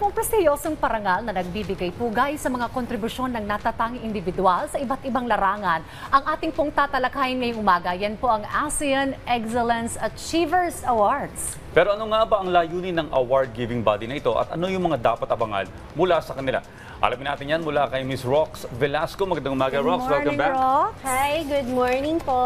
pong prestiyosong parangal na nagbibigay pugay sa mga kontribusyon ng natatanging individual sa iba't ibang larangan. Ang ating pong tatalakayin ngayong umaga, yan po ang ASEAN Excellence Achievers Awards. Pero ano nga ba ang layunin ng award-giving body na ito at ano yung mga dapat abangan mula sa kanila? Alamin natin yan mula kay Ms. Rox Velasco. Magandang umaga, Rox. Welcome back. Rox. Hi, good morning po.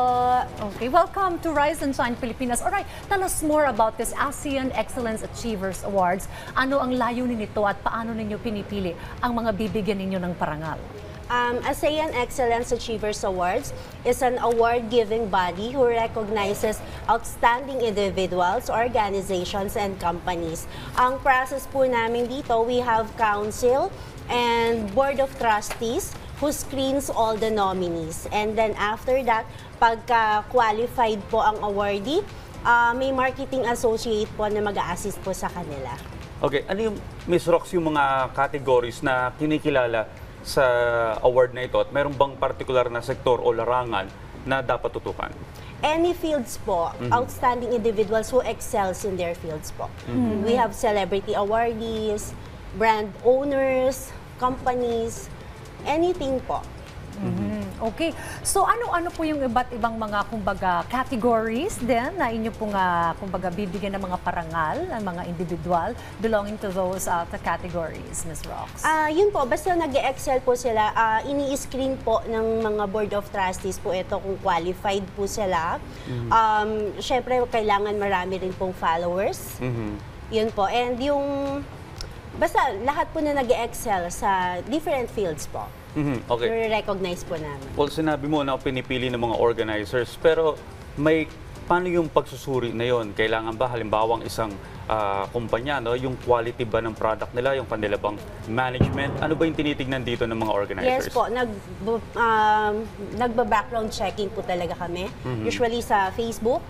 Okay, welcome to Rise and Shine Pilipinas. Alright, tell us more about this ASEAN Excellence Achievers Awards. Ano ang layunin nito at paano ninyo pinipili ang mga bibigyan ninyo ng parangal? ASEAN Excellence Achievers Awards is an award-giving body who recognizes outstanding individuals, organizations, and companies. Ang process po namin dito, we have council and board of trustees who screens all the nominees. And then after that, pagka-qualified po ang awardee, may marketing associate po na mag-a-assist po sa kanila. Okay, ano yung, Ms. Rox, yung mga categories na kinikilala sa award na ito at mayroon bang particular na sektor o larangan na dapat tutukan? Any fields po, outstanding individuals who excels in their fields po. We have celebrity awardees, brand owners, companies, anything po. Okay. So ano-ano po yung iba't ibang mga kumbaga categories din na inyo pong kumbaga bibigyan ng mga parangal ng mga individual belonging to those categories, Ms. Rox? Yun po, basta nag-excel po sila, ini-screen po ng mga board of trustees po ito kung qualified po sila. Syempre, kailangan marami rin pong followers. Yun po. And yung basta lahat po na nag-excel sa different fields po. Okay. I-recognize po namin. Well, sinabi mo na pinipili ng mga organizers, pero paano yung pagsusuri na yon? Kailangan ba halimbawa isang kumpanya, no? Yung quality ba ng product nila, yung kanila bang management? Ano ba yung tinitignan dito ng mga organizers? Yes po, nagba-background checking po talaga kami. Usually sa Facebook.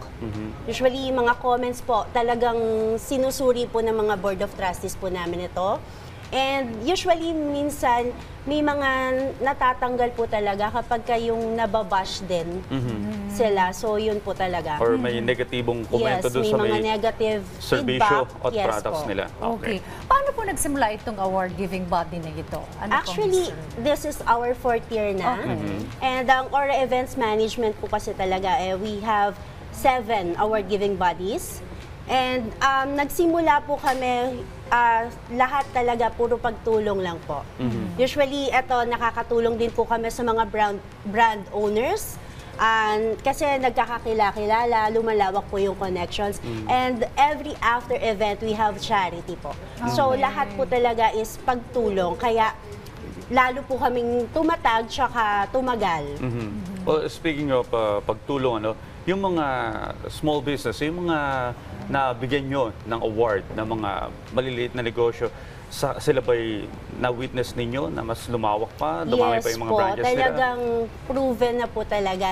Usually mga comments po, talagang sinusuri po ng mga board of trustees po namin ito. And usually, minsan, may mga natatanggal po talaga kapag yung nababash din sila. So, yun po talaga. Or may negatibong komento doon sa may mga negative serbisyo feedback. at products po. nila. Okay. Paano po nagsimula itong award-giving body na ito? Ano Actually, this is our 4th year na. And ang Aura Events Management po kasi talaga, we have 7 award-giving bodies. And nagsimula po kami, lahat talaga puro pagtulong lang po. Usually, nakakatulong din po kami sa mga brand owners. Kasi nagkakakilala, lumalawak po yung connections. And every after event, we have charity po. So, lahat po talaga is pagtulong. Kaya, lalo po kaming tumatag tsaka tumagal. Well, speaking of pagtulong, yung mga small business, yung mga nabigyan nyo ng award ng mga maliliit na negosyo, sila ba'y na-witness ninyo na mas lumawak pa, dumami pa yung mga branches nila? Yes po, talagang proven na po talaga.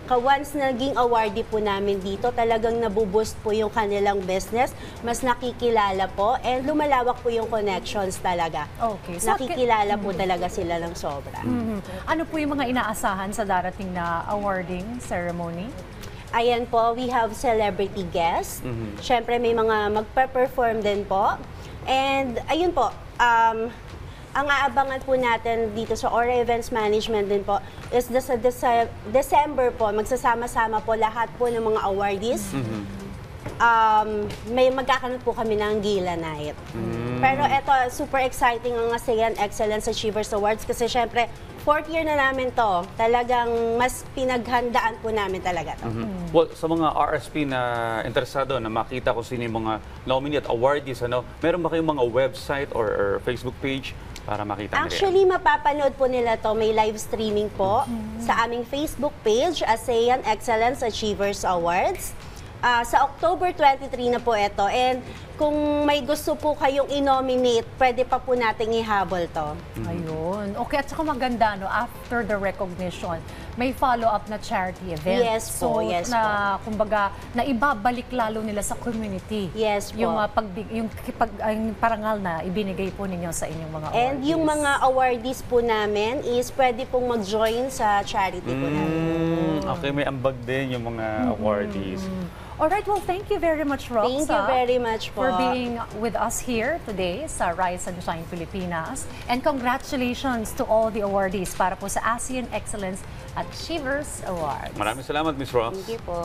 Once naging awardee po namin dito, talagang nabuboost po yung kanilang business, mas nakikilala po, and lumalawak po yung connections talaga. Okay. So, nakikilala po talaga sila ng sobra. Ano po yung mga inaasahan sa darating na awarding ceremony? Ayan po, we have celebrity guests. Siyempre, may mga magpa-perform din po. And ayun po, ang aabangan po natin dito sa Aura Events Management din po is sa December po, magsasama-sama po lahat po ng mga awardees. May magkakaroon po kami ng gala night. Pero eto, super exciting ang ASEAN Excellence Achievers Awards kasi syempre, 4th year na namin to. Talagang mas pinaghandaan po namin talaga to. Well, sa mga RSP na interesado na makita kung sino yung mga nominee at awardees, meron ba kayong mga website or Facebook page para makita nila? Actually, mapapanood po nila to. May live streaming po sa aming Facebook page, ASEAN Excellence Achievers Awards. Sa October 23 na po ito. And kung may gusto po kayong i-nominate, pwede pa po nating ihabol to. Ayun. Okay, at saka maganda, after the recognition, may follow-up na charity event. Yes po, yes na, kumbaga, na ibabalik lalo nila sa community. Yes po. Yung parangal na ibinigay po ninyo sa inyong mga awardees. And yung mga awardees po namin is pwede pong mag-join sa charity po namin. Okay, may ambag din yung mga awardees. Alright, well, thank you very much, Rox. Thank you very much po. for being with us here today sa Rise and Shine Pilipinas. And congratulations to all the awardees para po sa ASEAN Excellence Achievers Awards. Maraming salamat, Miss Ross. Thank you po.